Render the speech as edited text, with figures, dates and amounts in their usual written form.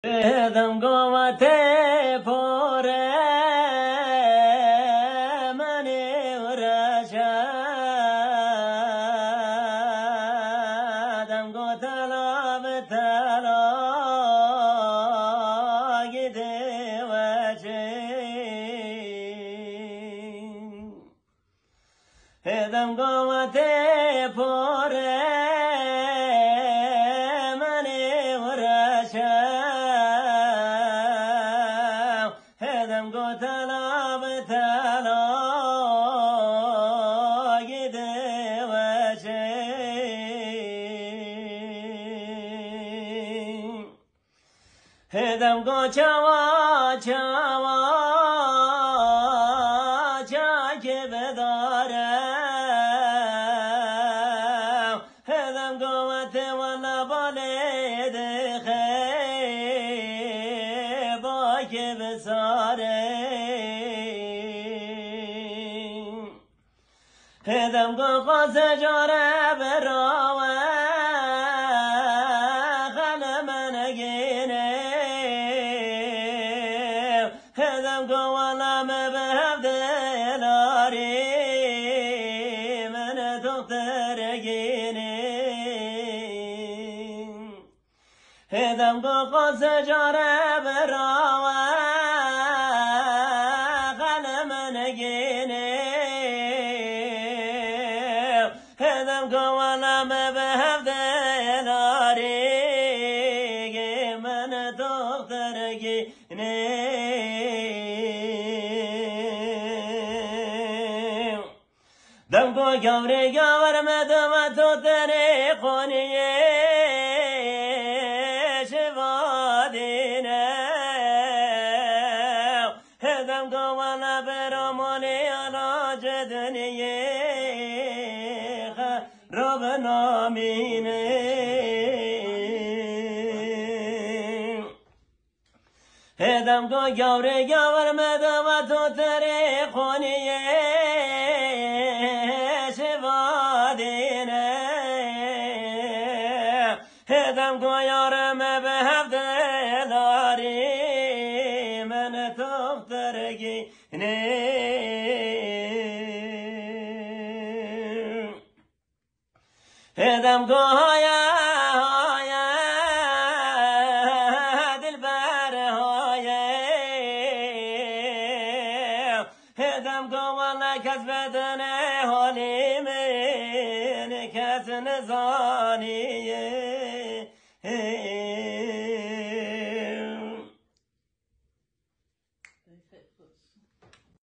دم قوته پره منی ورشادم قتلا بتلا گده وجه دم قوته پره منی ورشاد هدم قتلا بتلا گده وجه هدم قو چوا چوا چاک بدارم هدم قوت والا بالد خیب باک بسارم هدم قو قاس جاره براوه خلم نگینه هدم قوالا مبهب دلاري من دختر گینه هدم قاس جاره براوه خلم نگینه هدم قوالا مبهب دلاري من دختر گینه دم کو گوری گور مدم تو تری خونیه شوادینه هدم کو والا برمونی علاج دنیه خراب نامینه هدم کو گوری گور مدم تو تری خونیه هدم کو یارم به هفته داری من دختر گینه هدم کو هایا هایا دلبر هایا هدم کو والا کس بدن حالی من کس نزانیه